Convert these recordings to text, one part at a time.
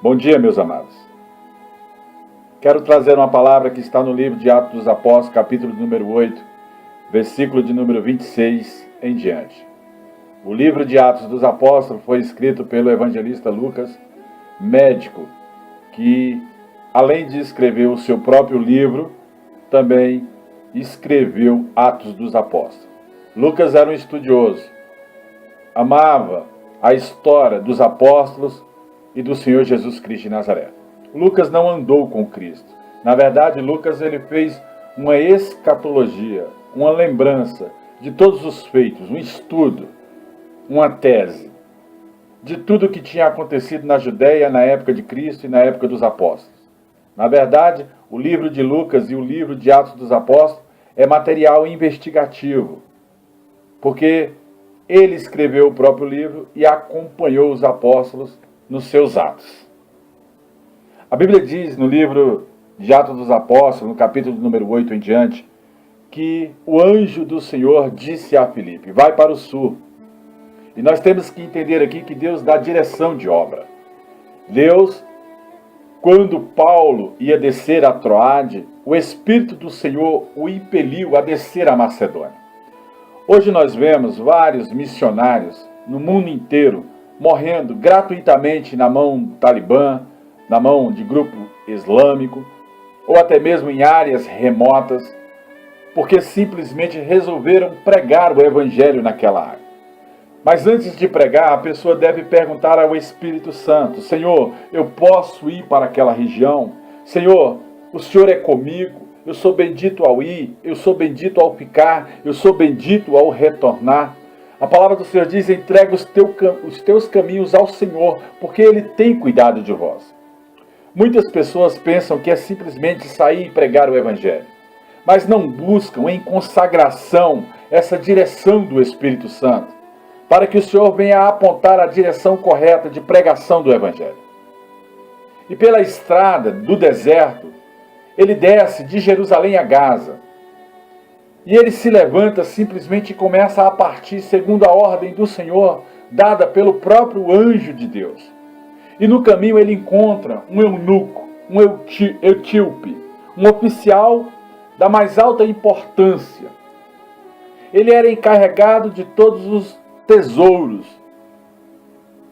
Bom dia, meus amados. Quero trazer uma palavra que está no livro de Atos dos Apóstolos, capítulo número 8, versículo de número 26 em diante. O livro de Atos dos Apóstolos foi escrito pelo evangelista Lucas, médico, que, além de escrever o seu próprio livro, também escreveu Atos dos Apóstolos. Lucas era um estudioso, amava a história dos apóstolos e do Senhor Jesus Cristo de Nazaré. Lucas não andou com Cristo. Na verdade, Lucas ele fez uma escatologia, uma lembrança de todos os feitos, um estudo, uma tese de tudo o que tinha acontecido na Judéia na época de Cristo e na época dos apóstolos. Na verdade, o livro de Lucas e o livro de Atos dos Apóstolos é material investigativo, porque ele escreveu o próprio livro e acompanhou os apóstolos nos seus atos. A Bíblia diz no livro de Atos dos Apóstolos, no capítulo número 8 em diante, que o anjo do Senhor disse a Filipe: vai para o sul. E nós temos que entender aqui que Deus dá direção de obra. Deus, quando Paulo ia descer a Troade, o Espírito do Senhor o impeliu a descer a Macedônia. Hoje nós vemos vários missionários no mundo inteiro morrendo gratuitamente na mão do Talibã, na mão de grupo islâmico, ou até mesmo em áreas remotas, porque simplesmente resolveram pregar o Evangelho naquela área. Mas antes de pregar, a pessoa deve perguntar ao Espírito Santo: Senhor, eu posso ir para aquela região? Senhor, o Senhor é comigo? Eu sou bendito ao ir, eu sou bendito ao ficar, eu sou bendito ao retornar. A palavra do Senhor diz: entrega os teus caminhos ao Senhor, porque Ele tem cuidado de vós. Muitas pessoas pensam que é simplesmente sair e pregar o Evangelho, mas não buscam em consagração essa direção do Espírito Santo, para que o Senhor venha a apontar a direção correta de pregação do Evangelho. E pela estrada do deserto, ele desce de Jerusalém a Gaza. E ele se levanta simplesmente e começa a partir segundo a ordem do Senhor, dada pelo próprio anjo de Deus. E no caminho ele encontra um eunuco, um etíope, um oficial da mais alta importância. Ele era encarregado de todos os tesouros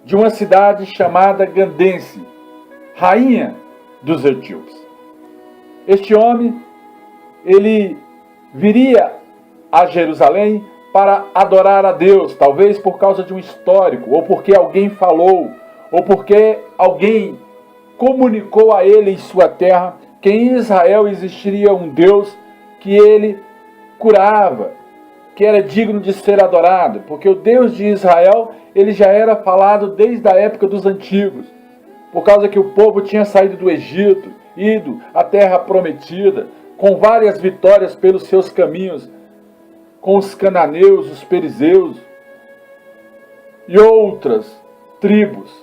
de uma cidade chamada Gandense, rainha dos etíopes. Este homem, ele viria a Jerusalém para adorar a Deus, talvez por causa de um histórico, ou porque alguém falou, ou porque alguém comunicou a ele em sua terra que em Israel existiria um Deus que ele curava, que era digno de ser adorado, porque o Deus de Israel, ele já era falado desde a época dos antigos, por causa que o povo tinha saído do Egito, ido à terra prometida, com várias vitórias pelos seus caminhos, com os cananeus, os perizeus e outras tribos.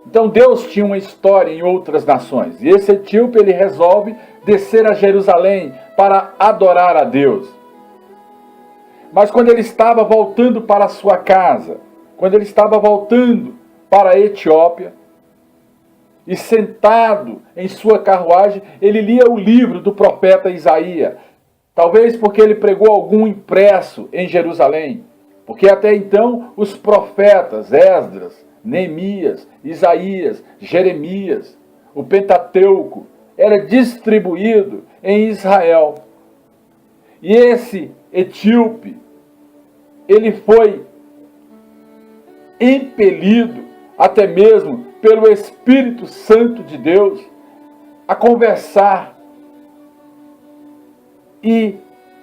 Então Deus tinha uma história em outras nações, e esse etíope ele resolve descer a Jerusalém para adorar a Deus. Mas quando ele estava voltando para a sua casa, quando ele estava voltando para a Etiópia, e sentado em sua carruagem, ele lia o livro do profeta Isaías. Talvez porque ele pregou algum impresso em Jerusalém. Porque até então os profetas Esdras, Neemias, Isaías, Jeremias, o Pentateuco, era distribuído em Israel. E esse etíope, ele foi impelido até mesmo pelo Espírito Santo de Deus a conversar e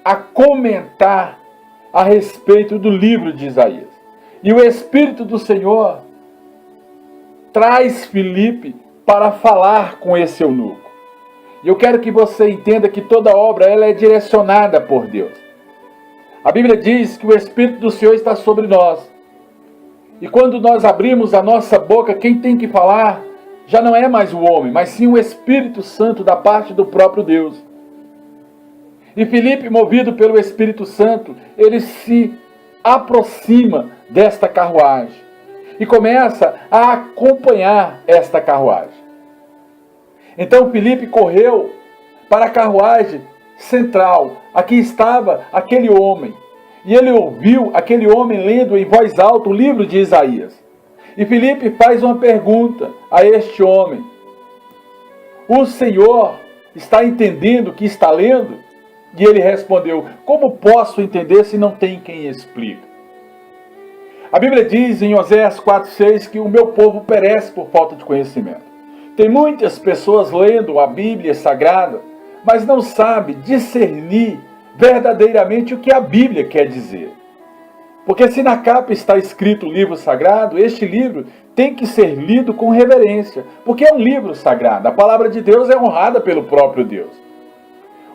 a comentar a respeito do livro de Isaías. E o Espírito do Senhor traz Filipe para falar com esse eunuco. E eu quero que você entenda que toda obra ela é direcionada por Deus. A Bíblia diz que o Espírito do Senhor está sobre nós. E quando nós abrimos a nossa boca, quem tem que falar já não é mais o homem, mas sim o Espírito Santo da parte do próprio Deus. E Filipe, movido pelo Espírito Santo, ele se aproxima desta carruagem. e começa a acompanhar esta carruagem. Então Filipe correu para a carruagem central. Aqui estava aquele homem. E ele ouviu aquele homem lendo em voz alta o livro de Isaías. E Filipe faz uma pergunta a este homem: o Senhor está entendendo o que está lendo? E ele respondeu: como posso entender se não tem quem explique? A Bíblia diz em Oséias 4,6 que o meu povo perece por falta de conhecimento. Tem muitas pessoas lendo a Bíblia Sagrada, mas não sabe discernir verdadeiramente o que a Bíblia quer dizer. Porque se na capa está escrito livro sagrado, este livro tem que ser lido com reverência, porque é um livro sagrado. A palavra de Deus é honrada pelo próprio Deus.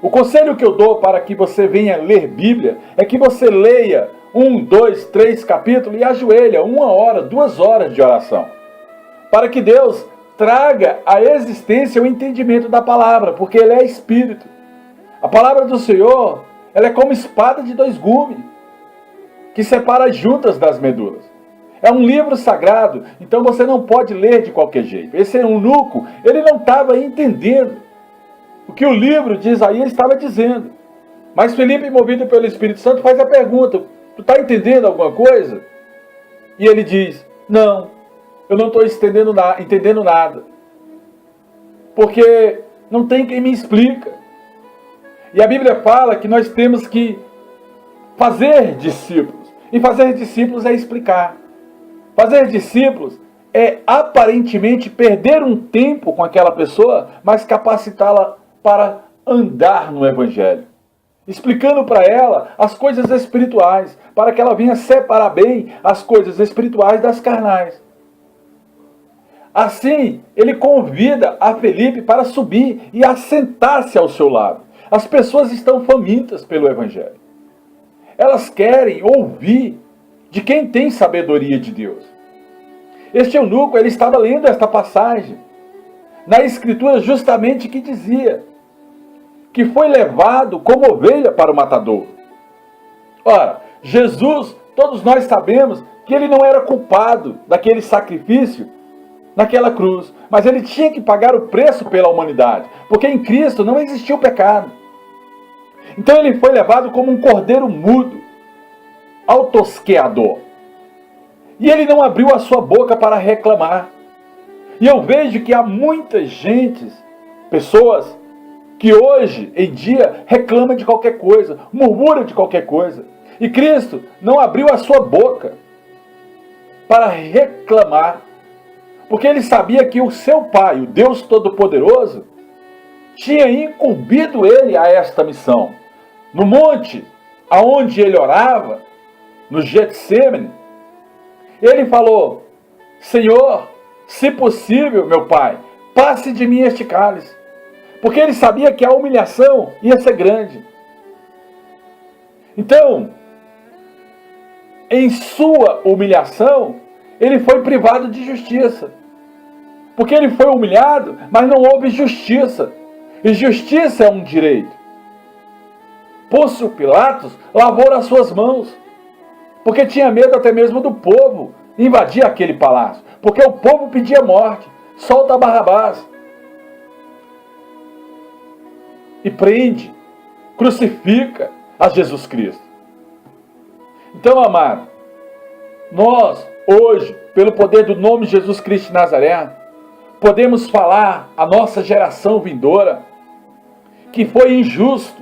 O conselho que eu dou para que você venha ler Bíblia é que você leia 1, 2, 3 capítulos e ajoelha 1 hora, 2 horas de oração, para que Deus traga à existência o entendimento da palavra, porque Ele é Espírito. A palavra do Senhor, ela é como espada de 2 gumes, que separa as juntas das medulas. É um livro sagrado, então você não pode ler de qualquer jeito. Esse eunuco, ele não estava entendendo o que o livro de Isaías estava dizendo. Mas Filipe, movido pelo Espírito Santo, faz a pergunta: tu está entendendo alguma coisa? E ele diz: não, eu não estou entendendo nada. Porque não tem quem me explica. E a Bíblia fala que nós temos que fazer discípulos. E fazer discípulos é explicar. Fazer discípulos é aparentemente perder um tempo com aquela pessoa, mas capacitá-la para andar no Evangelho. Explicando para ela as coisas espirituais, para que ela venha separar bem as coisas espirituais das carnais. Assim, ele convida a Filipe para subir e assentar-se ao seu lado. As pessoas estão famintas pelo Evangelho. Elas querem ouvir de quem tem sabedoria de Deus. Este eunuco, ele estava lendo esta passagem na Escritura justamente que dizia que foi levado como ovelha para o matador. Ora, Jesus, todos nós sabemos que ele não era culpado daquele sacrifício naquela cruz, mas ele tinha que pagar o preço pela humanidade, porque em Cristo não existia o pecado. Então ele foi levado como um cordeiro mudo, ao tosqueador. E ele não abriu a sua boca para reclamar. E eu vejo que há muitas pessoas que hoje em dia reclamam de qualquer coisa, murmuram de qualquer coisa. E Cristo não abriu a sua boca para reclamar, porque ele sabia que o seu Pai, o Deus Todo-Poderoso, tinha incumbido ele a esta missão. No monte aonde ele orava, no Getsemane, ele falou: Senhor, se possível, meu Pai, passe de mim este cálice. Porque ele sabia que a humilhação ia ser grande. Então, em sua humilhação, ele foi privado de justiça. Porque ele foi humilhado, mas não houve justiça. E justiça é um direito. Pôncio Pilatos lavou as suas mãos, porque tinha medo até mesmo do povo invadir aquele palácio. Porque o povo pedia morte. Solta Barrabás. E prende, crucifica a Jesus Cristo. Então, amado, nós, hoje, pelo poder do nome de Jesus Cristo de Nazaré, podemos falar à nossa geração vindoura que foi injusto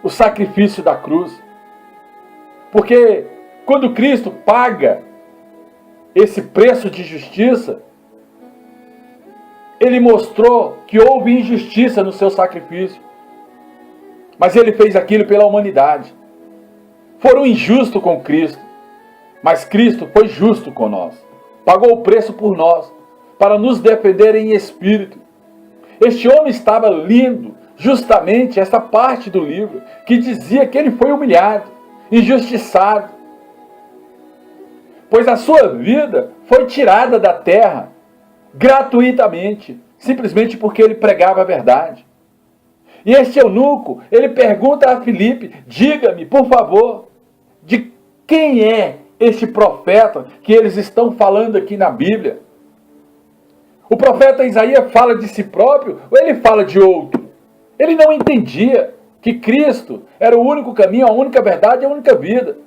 o sacrifício da cruz. Porque quando Cristo paga esse preço de justiça, ele mostrou que houve injustiça no seu sacrifício. Mas ele fez aquilo pela humanidade. Foram injustos com Cristo, mas Cristo foi justo com nós. Pagou o preço por nós, para nos defender em espírito. Este homem estava lendo justamente essa parte do livro, que dizia que ele foi humilhado, injustiçado, pois a sua vida foi tirada da terra gratuitamente, simplesmente porque ele pregava a verdade. E este eunuco, ele pergunta a Filipe: diga-me, por favor, de quem é este profeta que eles estão falando aqui na Bíblia? O profeta Isaías fala de si próprio ou ele fala de outro? Ele não entendia que Cristo era o único caminho, a única verdade e a única vida.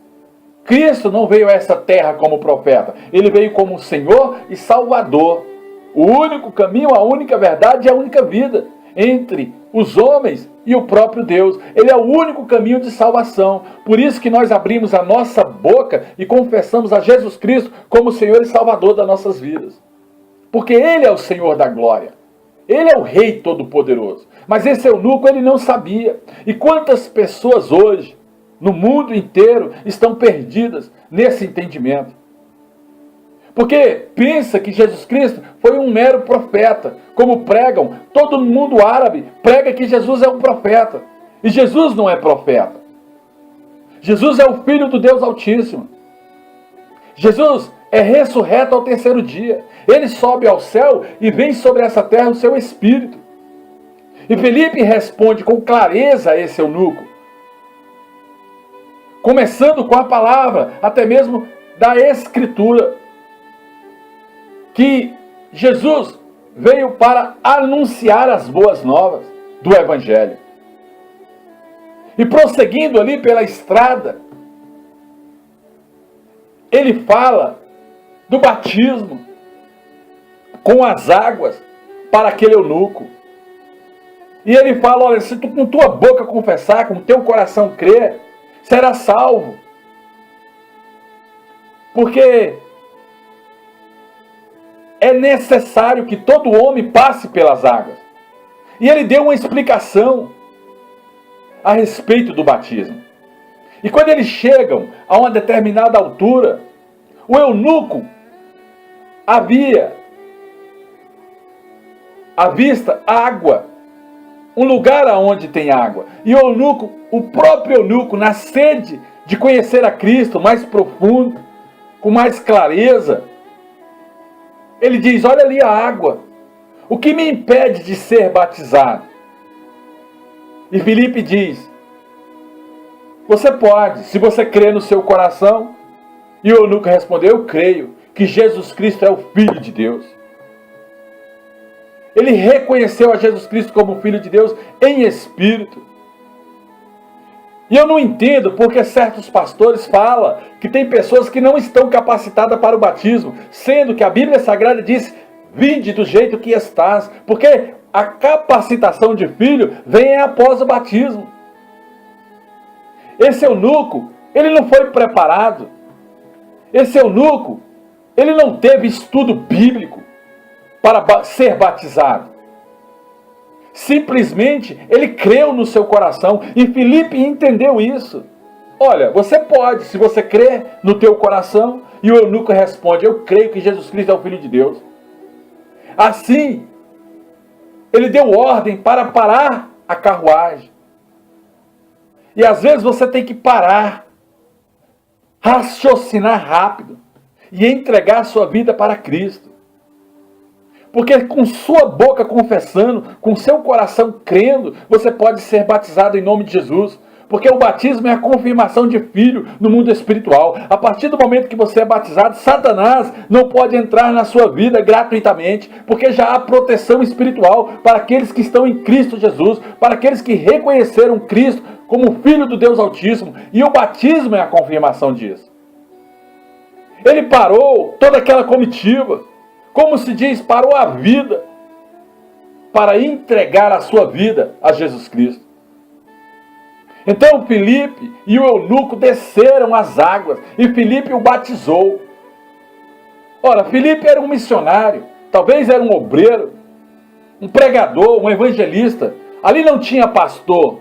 Cristo não veio a essa terra como profeta. Ele veio como Senhor e Salvador. O único caminho, a única verdade e a única vida entre os homens e o próprio Deus. Ele é o único caminho de salvação. Por isso que nós abrimos a nossa boca e confessamos a Jesus Cristo como Senhor e Salvador das nossas vidas. Porque Ele é o Senhor da glória. Ele é o Rei Todo-Poderoso. Mas esse eunuco ele não sabia. E quantas pessoas hoje, no mundo inteiro, estão perdidas nesse entendimento? Porque pensa que Jesus Cristo foi um mero profeta. Como pregam, todo mundo árabe prega que Jesus é um profeta. E Jesus não é profeta. Jesus é o Filho do Deus Altíssimo. Jesus é ressurreto ao terceiro dia. Ele sobe ao céu e vem sobre essa terra o seu Espírito. E Filipe responde com clareza a esse eunuco, começando com a palavra, até mesmo da Escritura, que Jesus veio para anunciar as boas novas do Evangelho. E prosseguindo ali pela estrada, ele fala do batismo com as águas para aquele eunuco. E ele fala, olha, se tu com tua boca confessar, com teu coração crer, será salvo. Porque é necessário que todo homem passe pelas águas. E ele deu uma explicação a respeito do batismo. E quando eles chegam a uma determinada altura, o eunuco havia à vista água, um lugar aonde tem água. E o eunuco, o próprio eunuco, na sede de conhecer a Cristo mais profundo, com mais clareza, ele diz, olha ali a água, o que me impede de ser batizado? E Filipe diz, você pode, se você crer no seu coração. E o eunuco respondeu, eu creio que Jesus Cristo é o Filho de Deus. Ele reconheceu a Jesus Cristo como Filho de Deus em espírito. E eu não entendo porque certos pastores falam que tem pessoas que não estão capacitadas para o batismo, sendo que a Bíblia Sagrada diz, vinde do jeito que estás, porque a capacitação de filho vem após o batismo. Esse eunuco, ele não foi preparado. Esse eunuco, ele não teve estudo bíblico para ser batizado. Simplesmente, ele creu no seu coração e Filipe entendeu isso. Olha, você pode, se você crer no teu coração, e o eunuco responde, eu creio que Jesus Cristo é o Filho de Deus. Assim, ele deu ordem para parar a carruagem. E às vezes você tem que parar, raciocinar rápido e entregar a sua vida para Cristo. Porque com sua boca confessando, com seu coração crendo, você pode ser batizado em nome de Jesus. Porque o batismo é a confirmação de filho no mundo espiritual. A partir do momento que você é batizado, Satanás não pode entrar na sua vida gratuitamente, porque já há proteção espiritual para aqueles que estão em Cristo Jesus, para aqueles que reconheceram Cristo como Filho do Deus Altíssimo. E o batismo é a confirmação disso. Ele parou toda aquela comitiva, como se diz, parou a vida, para entregar a sua vida a Jesus Cristo. Então Filipe e o eunuco desceram as águas e Filipe o batizou. Ora, Filipe era um missionário, talvez era um obreiro, um pregador, um evangelista. Ali não tinha pastor.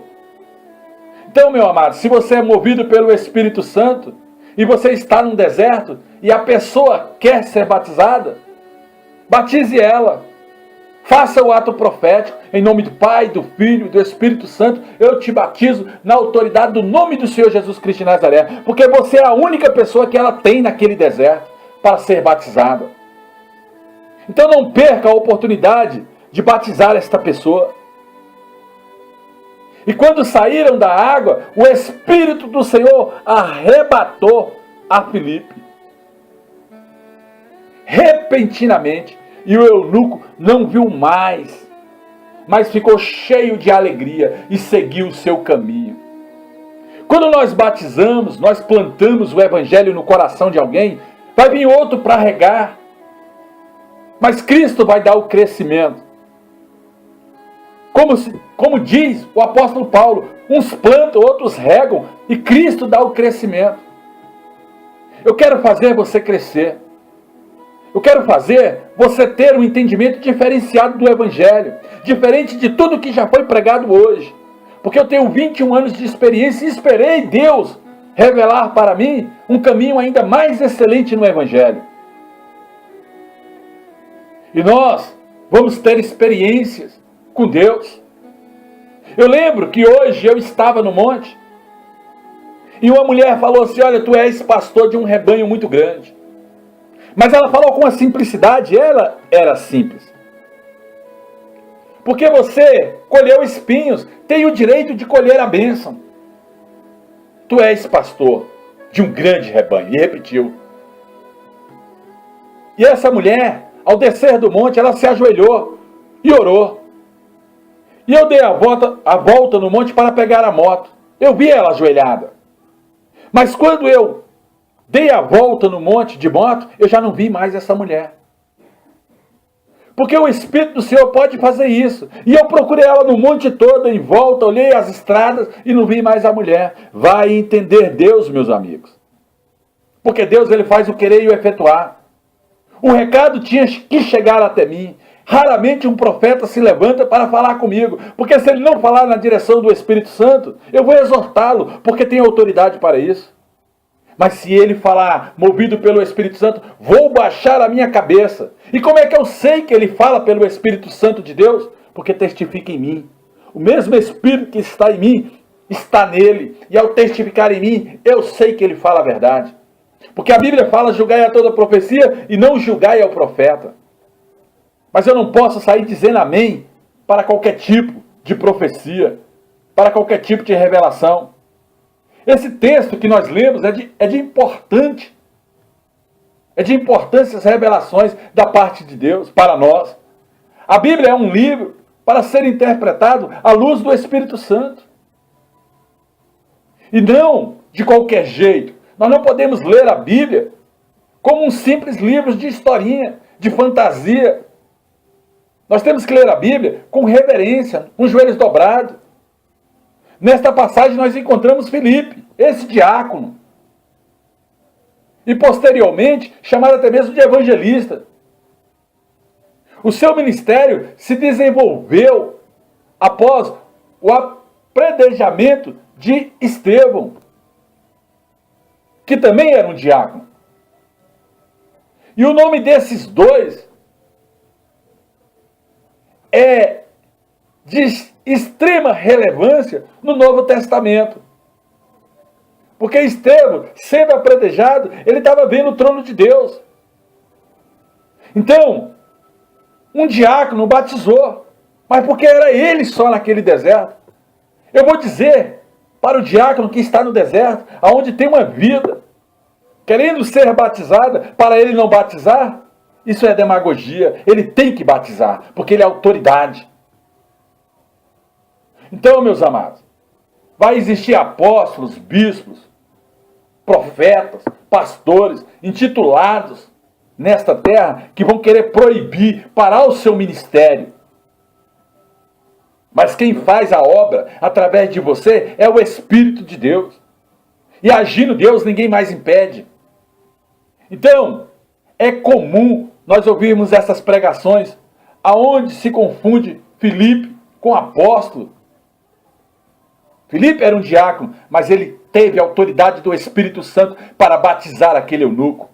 Então, meu amado, se você é movido pelo Espírito Santo e você está num deserto e a pessoa quer ser batizada, batize ela. Faça o ato profético, em nome do Pai, do Filho e do Espírito Santo, eu te batizo na autoridade do nome do Senhor Jesus Cristo de Nazaré, porque você é a única pessoa que ela tem naquele deserto para ser batizada. Então não perca a oportunidade de batizar esta pessoa. E quando saíram da água, o Espírito do Senhor arrebatou a Filipe. Repentinamente, e o eunuco não viu mais, mas ficou cheio de alegria e seguiu o seu caminho. Quando nós batizamos, nós plantamos o evangelho no coração de alguém, vai vir outro para regar, mas Cristo vai dar o crescimento. Como diz o apóstolo Paulo, uns plantam, outros regam, e Cristo dá o crescimento. Eu quero fazer você crescer. Eu quero fazer você ter um entendimento diferenciado do evangelho, diferente de tudo que já foi pregado hoje. Porque eu tenho 21 anos de experiência e esperei Deus revelar para mim um caminho ainda mais excelente no evangelho. E nós vamos ter experiências com Deus. Eu lembro que hoje eu estava no monte e uma mulher falou assim: olha, tu és pastor de um rebanho muito grande. Mas ela falou com uma simplicidade, ela era simples. Porque você colheu espinhos, tem o direito de colher a bênção. Tu és pastor de um grande rebanho. E repetiu. E essa mulher, ao descer do monte, ela se ajoelhou e orou. E eu dei a volta no monte para pegar a moto. Eu vi ela ajoelhada. Mas quando eu dei a volta no monte de moto, eu já não vi mais essa mulher. Porque o Espírito do Senhor pode fazer isso. E eu procurei ela no monte todo, em volta, olhei as estradas e não vi mais a mulher. Vai entender Deus, meus amigos. Porque Deus, ele faz o querer e o efetuar. O recado tinha que chegar até mim. Raramente um profeta se levanta para falar comigo. Porque se ele não falar na direção do Espírito Santo, eu vou exortá-lo, porque tem autoridade para isso. Mas se ele falar, movido pelo Espírito Santo, vou baixar a minha cabeça. E como é que eu sei que ele fala pelo Espírito Santo de Deus? Porque testifica em mim. O mesmo Espírito que está em mim, está nele. E ao testificar em mim, eu sei que ele fala a verdade. Porque a Bíblia fala, julgai a toda profecia e não julgai ao profeta. Mas eu não posso sair dizendo amém para qualquer tipo de profecia, para qualquer tipo de revelação. Esse texto que nós lemos é de importante. É de importância as revelações da parte de Deus para nós. A Bíblia é um livro para ser interpretado à luz do Espírito Santo. E não de qualquer jeito. Nós não podemos ler a Bíblia como um simples livro de historinha, de fantasia. Nós temos que ler a Bíblia com reverência, com os joelhos dobrados. Nesta passagem nós encontramos Filipe, esse diácono. E posteriormente, chamado até mesmo de evangelista. O seu ministério se desenvolveu após o apredejamento de Estevão, que também era um diácono. E o nome desses dois é de extrema relevância no Novo Testamento. Porque Estevão, sendo apredejado, ele estava vendo o trono de Deus. Então, um diácono batizou, mas porque era ele só naquele deserto. Eu vou dizer para o diácono que está no deserto, aonde tem uma vida, querendo ser batizada, para ele não batizar, isso é demagogia. Ele tem que batizar, porque ele é autoridade. Então, meus amados, vai existir apóstolos, bispos, profetas, pastores, intitulados nesta terra, que vão querer proibir, parar o seu ministério. Mas quem faz a obra através de você é o Espírito de Deus. E agindo Deus, ninguém mais impede. Então, é comum nós ouvirmos essas pregações, aonde se confunde Filipe com apóstolo. Filipe era um diácono, mas ele teve a autoridade do Espírito Santo para batizar aquele eunuco.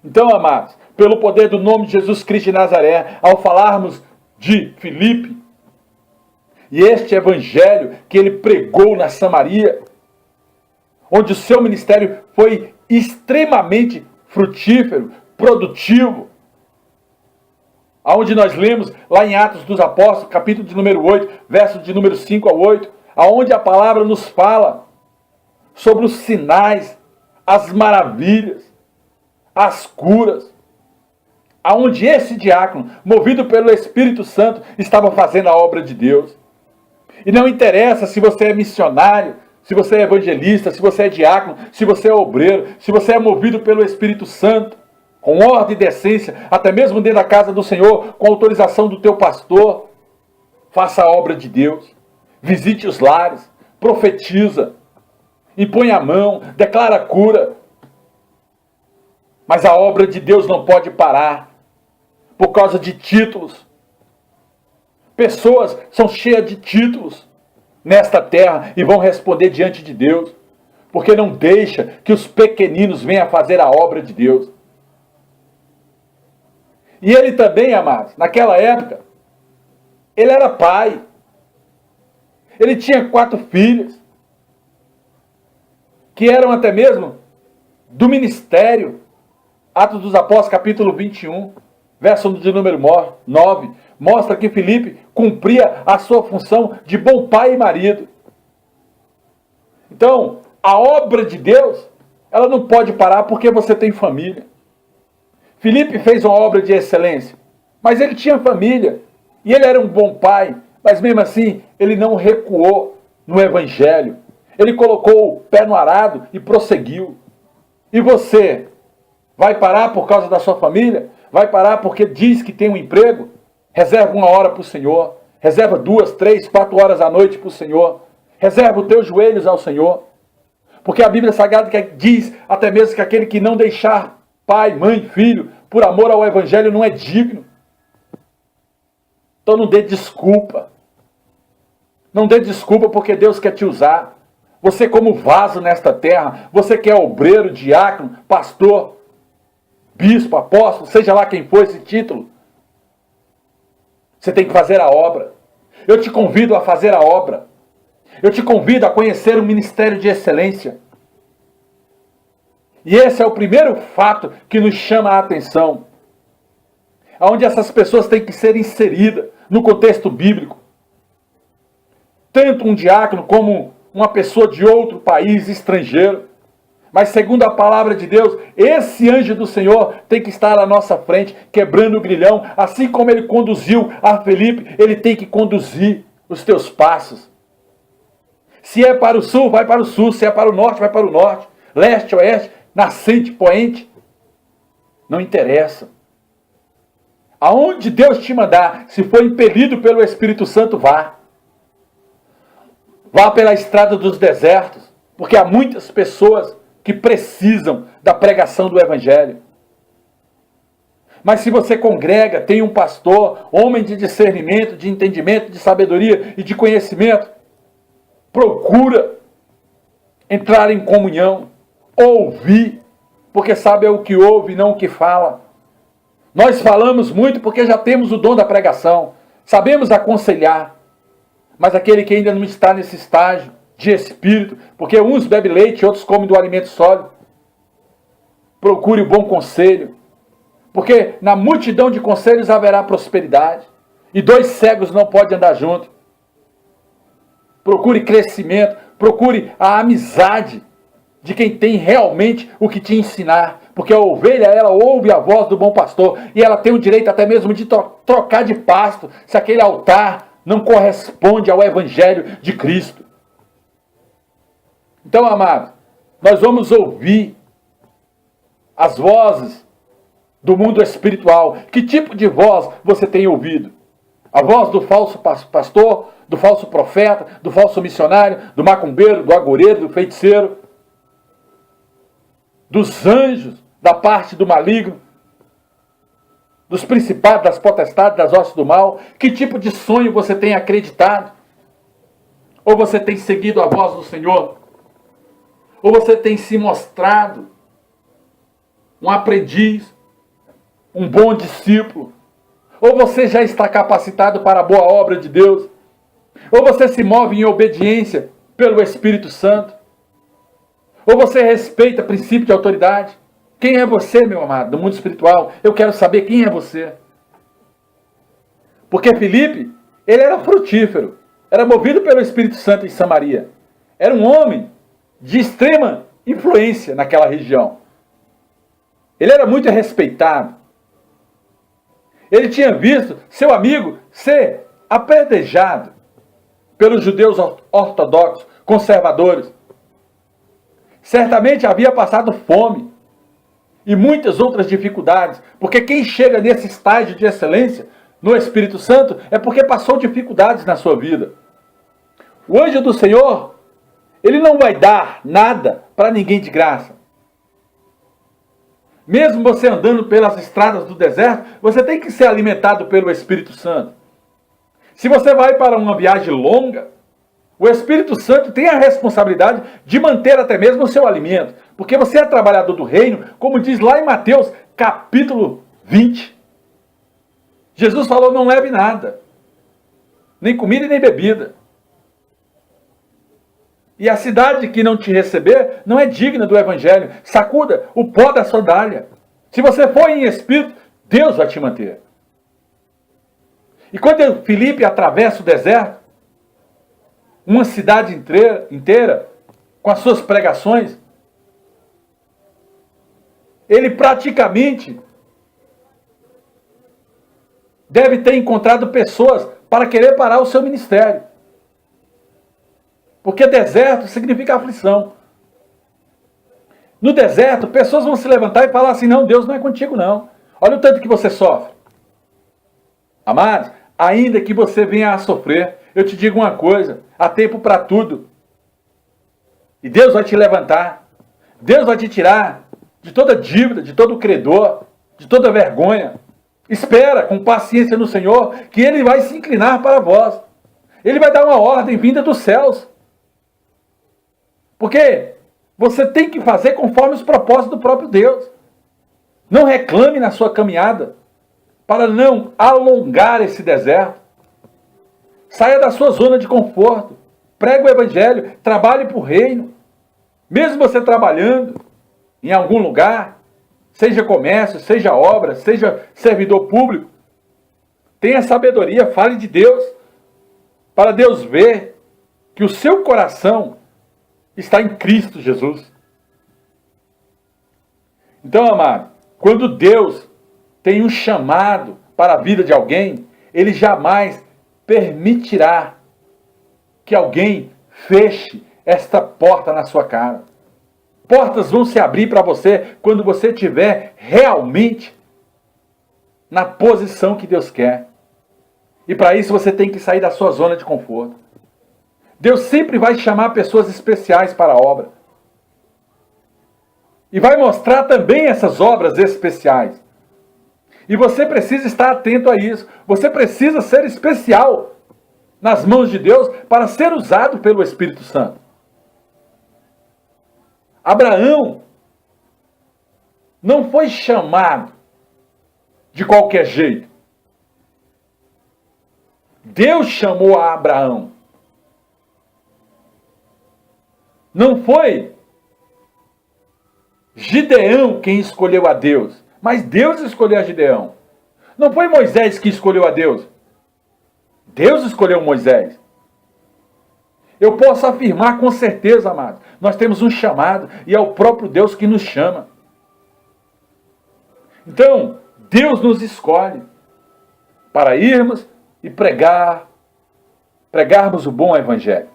Então, amados, pelo poder do nome de Jesus Cristo de Nazaré, ao falarmos de Filipe, e este evangelho que ele pregou na Samaria, onde o seu ministério foi extremamente frutífero, produtivo, aonde nós lemos lá em Atos dos Apóstolos, capítulo de número 8, versos de número 5 a 8, aonde a palavra nos fala sobre os sinais, as maravilhas, as curas, aonde esse diácono, movido pelo Espírito Santo, estava fazendo a obra de Deus. E não interessa se você é missionário, se você é evangelista, se você é diácono, se você é obreiro, se você é movido pelo Espírito Santo, com ordem e decência, até mesmo dentro da casa do Senhor, com autorização do teu pastor, faça a obra de Deus, visite os lares, profetiza, impõe a mão, declara a cura. Mas a obra de Deus não pode parar por causa de títulos. Pessoas são cheias de títulos nesta terra e vão responder diante de Deus, porque não deixa que os pequeninos venham fazer a obra de Deus. E ele também, amados, naquela época, ele era pai. Ele tinha 4 filhos, que eram até mesmo do ministério. Atos dos Apóstolos, capítulo 21, verso de número 9, mostra que Filipe cumpria a sua função de bom pai e marido. Então, a obra de Deus, ela não pode parar porque você tem família. Filipe fez uma obra de excelência, mas ele tinha família, e ele era um bom pai, mas mesmo assim, ele não recuou no evangelho. Ele colocou o pé no arado e prosseguiu. E você vai parar por causa da sua família? Vai parar porque diz que tem um emprego? Reserva 1 hora para o Senhor. Reserva 2, 3, 4 horas à noite para o Senhor. Reserva os teus joelhos ao Senhor. Porque a Bíblia Sagrada diz até mesmo que aquele que não deixar pai, mãe, filho, por amor ao evangelho, não é digno. Então não dê desculpa. Não dê desculpa porque Deus quer te usar. Você como vaso nesta terra, você que é obreiro, diácono, pastor, bispo, apóstolo, seja lá quem for esse título, você tem que fazer a obra. Eu te convido a fazer a obra. Eu te convido a conhecer o ministério de excelência. E esse é o primeiro fato que nos chama a atenção. Onde essas pessoas têm que ser inseridas no contexto bíblico. Tanto um diácono como uma pessoa de outro país, estrangeiro. Mas segundo a palavra de Deus, esse anjo do Senhor tem que estar à nossa frente, quebrando o grilhão. Assim como ele conduziu a Filipe, ele tem que conduzir os teus passos. Se é para o sul, vai para o sul. Se é para o norte, vai para o norte. Leste, oeste, nascente, poente. Não interessa. Aonde Deus te mandar, se for impelido pelo Espírito Santo, vá. Vá pela estrada dos desertos, porque há muitas pessoas que precisam da pregação do Evangelho. Mas se você congrega, tem um pastor, homem de discernimento, de entendimento, de sabedoria e de conhecimento, procura entrar em comunhão, ouvir, porque sabe é o que ouve, não o que fala. Nós falamos muito porque já temos o dom da pregação, sabemos aconselhar, mas aquele que ainda não está nesse estágio de espírito, porque uns bebem leite, outros comem do alimento sólido, procure o bom conselho, porque na multidão de conselhos haverá prosperidade, e 2 cegos não podem andar juntos. Procure crescimento, procure a amizade de quem tem realmente o que te ensinar, porque a ovelha, ela ouve a voz do bom pastor, e ela tem o direito até mesmo de trocar de pasto, se aquele altar não corresponde ao Evangelho de Cristo. Então, amado, nós vamos ouvir as vozes do mundo espiritual. Que tipo de voz você tem ouvido? A voz do falso pastor, do falso profeta, do falso missionário, do macumbeiro, do agoreiro, do feiticeiro, dos anjos, da parte do maligno, dos principados, das potestades, das hostes do mal? Que tipo de sonho você tem acreditado? Ou você tem seguido a voz do Senhor? Ou você tem se mostrado um aprendiz, um bom discípulo? Ou você já está capacitado para a boa obra de Deus? Ou você se move em obediência pelo Espírito Santo? Ou você respeita princípio de autoridade? Quem é você, meu amado, do mundo espiritual? Eu quero saber quem é você. Porque Filipe, ele era frutífero. Era movido pelo Espírito Santo em Samaria. Era um homem de extrema influência naquela região. Ele era muito respeitado. Ele tinha visto seu amigo ser apedrejado pelos judeus ortodoxos, conservadores. Certamente havia passado fome e muitas outras dificuldades, porque quem chega nesse estágio de excelência no Espírito Santo é porque passou dificuldades na sua vida. O anjo do Senhor, ele não vai dar nada para ninguém de graça. Mesmo você andando pelas estradas do deserto, você tem que ser alimentado pelo Espírito Santo. Se você vai para uma viagem longa, o Espírito Santo tem a responsabilidade de manter até mesmo o seu alimento. Porque você é trabalhador do reino, como diz lá em Mateus, capítulo 20. Jesus falou, não leve nada. Nem comida e nem bebida. E a cidade que não te receber não é digna do evangelho. Sacuda o pó da sandália. Se você for em espírito, Deus vai te manter. E quando Filipe atravessa o deserto, uma cidade inteira com as suas pregações, ele praticamente deve ter encontrado pessoas para querer parar o seu ministério. Porque deserto significa aflição. No deserto, pessoas vão se levantar e falar assim, não, Deus não é contigo não. Olha o tanto que você sofre. Amados, ainda que você venha a sofrer, eu te digo uma coisa, há tempo para tudo. E Deus vai te levantar. Deus vai te tirar de toda dívida, de todo credor, de toda vergonha. Espera com paciência no Senhor, que Ele vai se inclinar para vós. Ele vai dar uma ordem vinda dos céus. Porque você tem que fazer conforme os propósitos do próprio Deus. Não reclame na sua caminhada para não alongar esse deserto. Saia da sua zona de conforto. Pregue o evangelho. Trabalhe para o reino. Mesmo você trabalhando em algum lugar, seja comércio, seja obra, seja servidor público, tenha sabedoria, fale de Deus, para Deus ver que o seu coração está em Cristo Jesus. Então, amado, quando Deus tem um chamado para a vida de alguém, Ele jamais permitirá que alguém feche esta porta na sua cara. Portas vão se abrir para você quando você estiver realmente na posição que Deus quer. E para isso você tem que sair da sua zona de conforto. Deus sempre vai chamar pessoas especiais para a obra. E vai mostrar também essas obras especiais. E você precisa estar atento a isso. Você precisa ser especial nas mãos de Deus para ser usado pelo Espírito Santo. Abraão não foi chamado de qualquer jeito. Deus chamou a Abraão. Não foi Gideão quem escolheu a Deus, mas Deus escolheu a Gideão. Não foi Moisés que escolheu a Deus. Deus escolheu Moisés. Eu posso afirmar com certeza, amados, nós temos um chamado e é o próprio Deus que nos chama. Então, Deus nos escolhe para irmos e pregarmos o bom evangelho.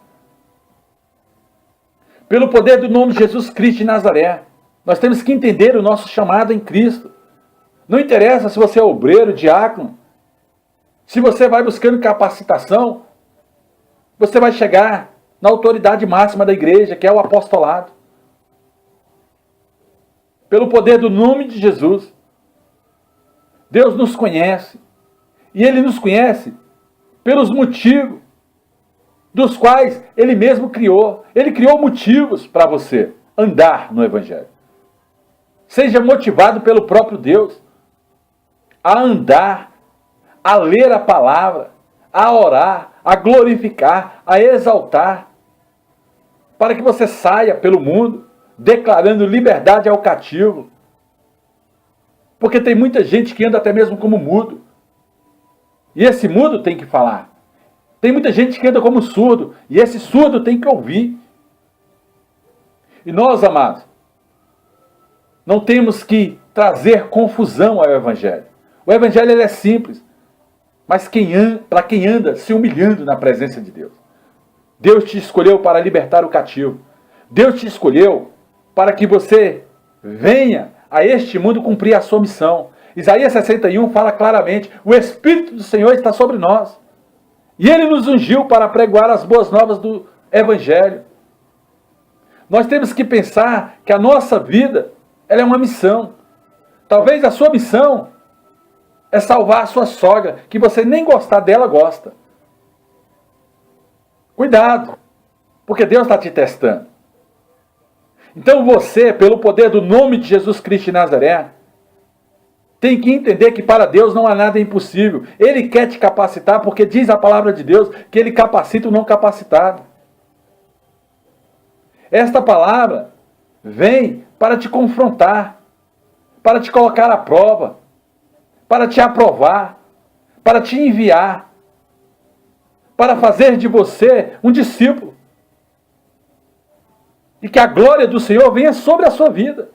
Pelo poder do nome de Jesus Cristo de Nazaré, nós temos que entender o nosso chamado em Cristo. Não interessa se você é obreiro, diácono, se você vai buscando capacitação, você vai chegar na autoridade máxima da igreja, que é o apostolado. Pelo poder do nome de Jesus, Deus nos conhece. E Ele nos conhece pelos motivos dos quais Ele mesmo criou. Ele criou motivos para você andar no Evangelho. Seja motivado pelo próprio Deus a andar, a ler a palavra, a orar, a glorificar, a exaltar, para que você saia pelo mundo declarando liberdade ao cativo. Porque tem muita gente que anda até mesmo como mudo. E esse mudo tem que falar. Tem muita gente que anda como surdo. E esse surdo tem que ouvir. E nós, amados, não temos que trazer confusão ao Evangelho. O Evangelho ele é simples, mas para quem anda se humilhando na presença de Deus. Deus te escolheu para libertar o cativo. Deus te escolheu para que você venha a este mundo cumprir a sua missão. Isaías 61 fala claramente, o Espírito do Senhor está sobre nós. E Ele nos ungiu para pregoar as boas novas do Evangelho. Nós temos que pensar que a nossa vida ela é uma missão. Talvez a sua missão é salvar a sua sogra, que você nem gostar dela gosta. Cuidado, porque Deus está te testando. Então você, pelo poder do nome de Jesus Cristo de Nazaré, tem que entender que para Deus não há nada impossível. Ele quer te capacitar, porque diz a palavra de Deus que Ele capacita o não capacitado. Esta palavra vem para te confrontar, para te colocar à prova, para te aprovar, para te enviar, para fazer de você um discípulo. E que a glória do Senhor venha sobre a sua vida.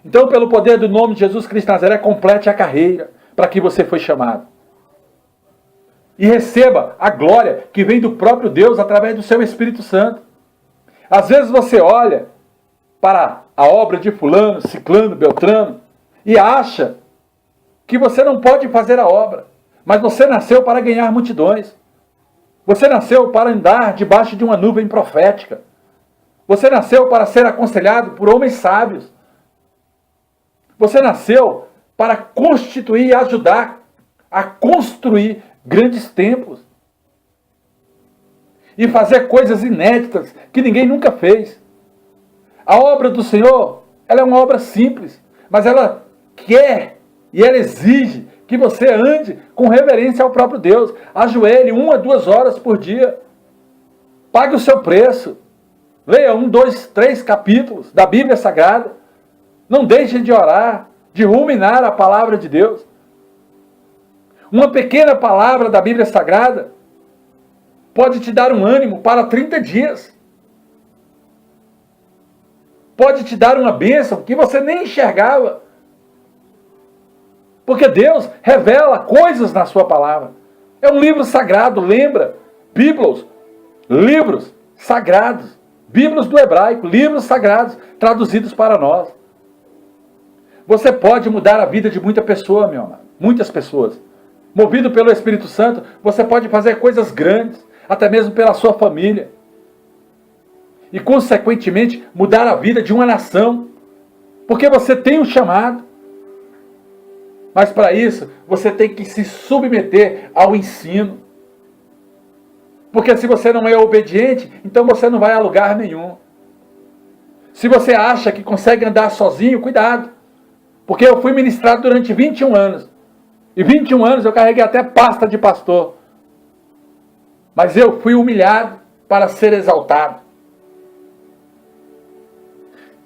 Então, pelo poder do nome de Jesus Cristo de Nazaré, complete a carreira para que você foi chamado. E receba a glória que vem do próprio Deus através do seu Espírito Santo. Às vezes você olha para a obra de fulano, ciclano, beltrano e acha que você não pode fazer a obra. Mas você nasceu para ganhar multidões. Você nasceu para andar debaixo de uma nuvem profética. Você nasceu para ser aconselhado por homens sábios. Você nasceu para constituir e ajudar a construir grandes templos. E fazer coisas inéditas que ninguém nunca fez. A obra do Senhor, ela é uma obra simples, mas ela quer e ela exige que você ande com reverência ao próprio Deus. Ajoelhe 1 a 2 horas por dia. Pague o seu preço. Leia 1, 2, 3 capítulos da Bíblia Sagrada. Não deixe de orar, de ruminar a palavra de Deus. Uma pequena palavra da Bíblia Sagrada pode te dar um ânimo para 30 dias. Pode te dar uma bênção que você nem enxergava. Porque Deus revela coisas na sua palavra. É um livro sagrado, lembra? Bíblios, livros sagrados. Bíblios do hebraico, livros sagrados, traduzidos para nós. Você pode mudar a vida de muita pessoa, meu amado. Muitas pessoas. Movido pelo Espírito Santo, você pode fazer coisas grandes, até mesmo pela sua família. E, consequentemente, mudar a vida de uma nação. Porque você tem um chamado. Mas para isso, você tem que se submeter ao ensino. Porque se você não é obediente, então você não vai a lugar nenhum. Se você acha que consegue andar sozinho, cuidado. Porque eu fui ministrado durante 21 anos. E 21 anos eu carreguei até pasta de pastor. Mas eu fui humilhado para ser exaltado.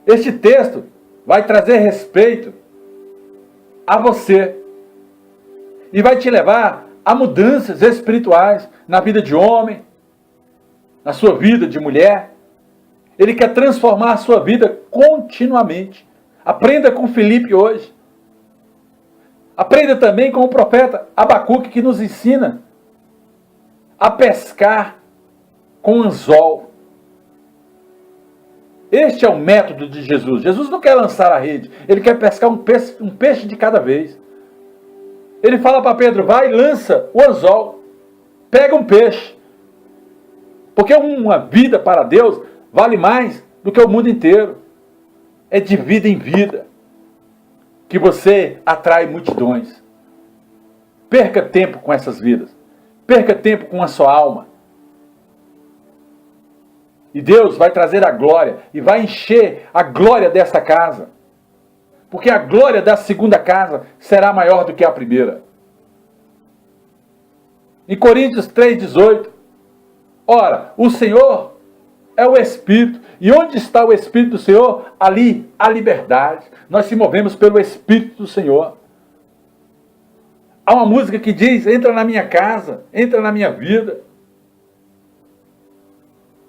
Este texto vai trazer respeito a você. E vai te levar a mudanças espirituais na vida de homem, na sua vida de mulher. Ele quer transformar a sua vida continuamente. Aprenda com Filipe hoje. Aprenda também com o profeta Abacuque, que nos ensina a pescar com anzol. Este é o método de Jesus. Jesus não quer lançar a rede. Ele quer pescar um peixe de cada vez. Ele fala para Pedro, vai, lança o anzol. Pega um peixe. Porque uma vida para Deus vale mais do que o mundo inteiro. É de vida em vida que você atrai multidões. Perca tempo com essas vidas. Perca tempo com a sua alma. E Deus vai trazer a glória e vai encher a glória desta casa. Porque a glória da segunda casa será maior do que a primeira. Em Coríntios 3,18, ora, o Senhor é o Espírito. E onde está o Espírito do Senhor? Ali há liberdade. Nós se movemos pelo Espírito do Senhor. Há uma música que diz, entra na minha casa, entra na minha vida.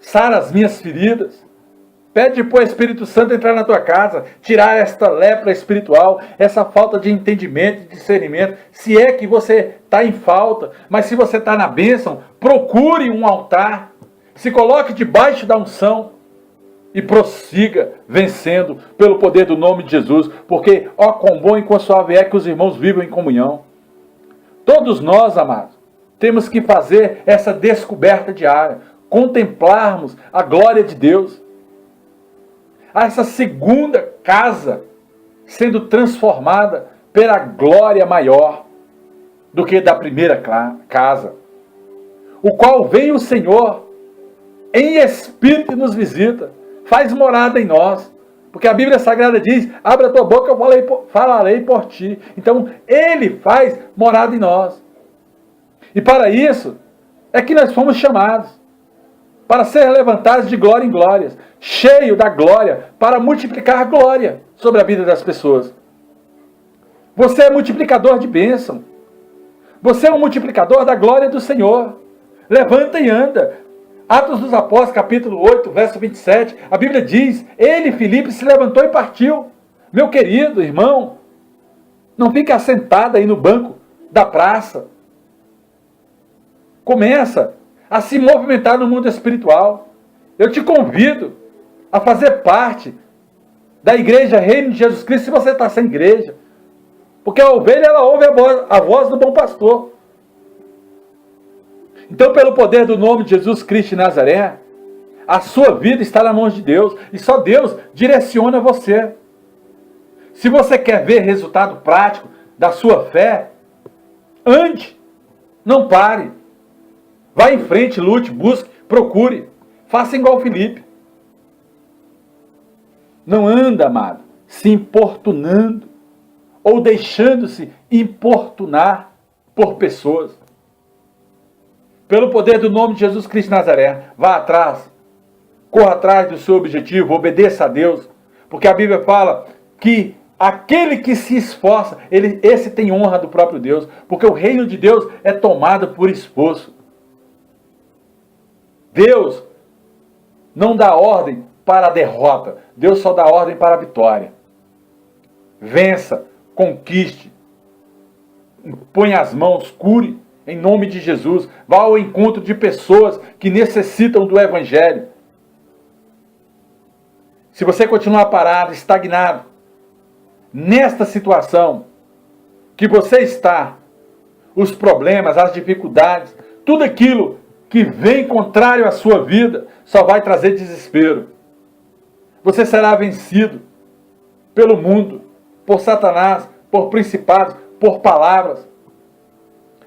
sara as minhas feridas. Pede para o Espírito Santo entrar na tua casa, tirar esta lepra espiritual, essa falta de entendimento, de discernimento. Se é que você está em falta, mas se você está na bênção, procure um altar, se coloque debaixo da unção e prossiga vencendo pelo poder do nome de Jesus, porque ó quão bom e quão suave é que os irmãos vivam em comunhão. Todos nós, amados, temos que fazer essa descoberta diária, contemplarmos a glória de Deus. Essa segunda casa sendo transformada pela glória maior do que da primeira casa, o qual vem o Senhor em espírito e nos visita, faz morada em nós, porque a Bíblia Sagrada diz, abre a tua boca, eu falarei por ti. Então Ele faz morada em nós, e para isso é que nós fomos chamados, para ser levantados de glória em glórias, cheio da glória, para multiplicar a glória sobre a vida das pessoas. Você é multiplicador de bênção. Você é um multiplicador da glória do Senhor. Levanta e anda. Atos dos Apóstolos, capítulo 8, verso 27, a Bíblia diz, ele, Filipe, se levantou e partiu. Meu querido irmão, não fique assentado aí no banco da praça. Começa a se movimentar no mundo espiritual. Eu te convido a fazer parte da igreja Reino de Jesus Cristo, se você está sem igreja. Porque a ovelha, ela ouve a voz do bom pastor. Então, pelo poder do nome de Jesus Cristo de Nazaré, a sua vida está na mão de Deus, e só Deus direciona você. Se você quer ver resultado prático da sua fé, ande, não pare. Vá em frente, lute, busque, procure. Faça igual Filipe. Não anda, amado, se importunando ou deixando-se importunar por pessoas. Pelo poder do nome de Jesus Cristo de Nazaré, vá atrás. Corra atrás do seu objetivo, obedeça a Deus. Porque a Bíblia fala que aquele que se esforça, esse tem honra do próprio Deus. Porque o reino de Deus é tomado por esforço. Deus não dá ordem para a derrota. Deus só dá ordem para a vitória. Vença, conquiste, põe as mãos, cure, em nome de Jesus. Vá ao encontro de pessoas que necessitam do Evangelho. Se você continuar parado, estagnado, nesta situação que você está, os problemas, as dificuldades, tudo aquilo que vem contrário à sua vida, só vai trazer desespero. Você será vencido pelo mundo, por Satanás, por principados, por palavras.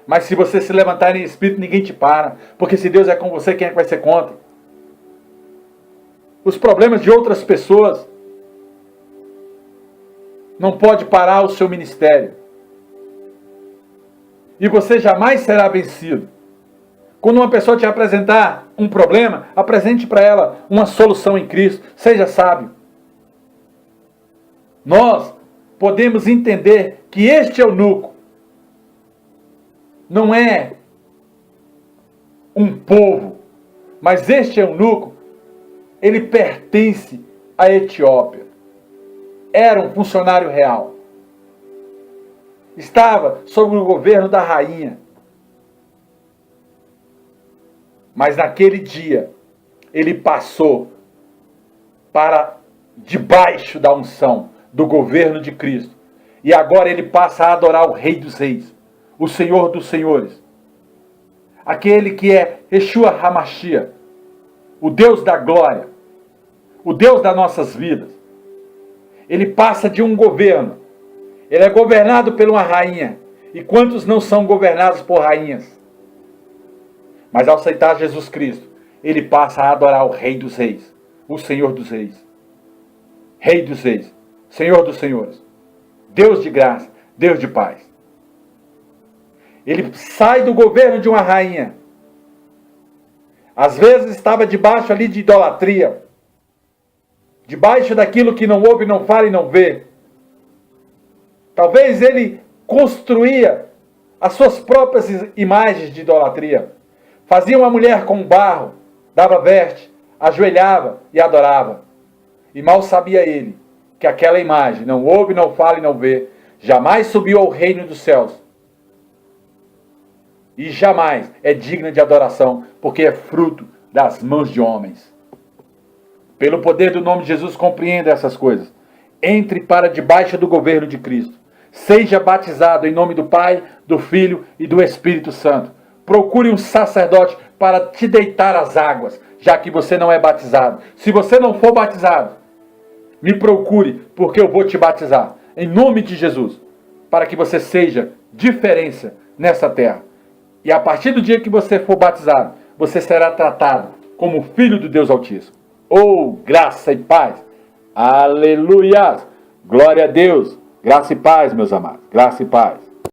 Mas se você se levantar em espírito, ninguém te para. Porque se Deus é com você, quem é que vai ser contra? Os problemas de outras pessoas não pode parar o seu ministério. E você jamais será vencido. Quando uma pessoa te apresentar um problema, apresente para ela uma solução em Cristo. Seja sábio. Nós podemos entender que este eunuco não é um povo, mas este eunuco, ele pertence à Etiópia. Era um funcionário real. Estava sob o governo da rainha. Mas naquele dia, ele passou para debaixo da unção do governo de Cristo. E agora ele passa a adorar o Rei dos Reis, o Senhor dos Senhores. Aquele que é Yeshua HaMashiach, o Deus da glória, o Deus das nossas vidas. Ele passa de um governo. Ele é governado por uma rainha. E quantos não são governados por rainhas? Mas ao aceitar Jesus Cristo, ele passa a adorar o Rei dos Reis, o Senhor dos Reis. Rei dos Reis, Senhor dos Senhores, Deus de graça, Deus de paz. Ele sai do governo de uma rainha. Às vezes estava debaixo ali de idolatria, debaixo daquilo que não ouve, não fala e não vê. Talvez ele construía as suas próprias imagens de idolatria. Fazia uma mulher com barro, dava veste, ajoelhava e adorava. E mal sabia ele que aquela imagem não ouve, não fala e não vê, jamais subiu ao reino dos céus. E jamais é digna de adoração, porque é fruto das mãos de homens. Pelo poder do nome de Jesus, compreenda essas coisas. Entre para debaixo do governo de Cristo. Seja batizado em nome do Pai, do Filho e do Espírito Santo. Procure um sacerdote para te deitar às águas, já que você não é batizado. Se você não for batizado, me procure, porque eu vou te batizar. Em nome de Jesus. Para que você seja diferença nessa terra. E a partir do dia que você for batizado, você será tratado como filho do Deus Altíssimo. Oh, graça e paz. Aleluia. Glória a Deus. Graça e paz, meus amados. Graça e paz.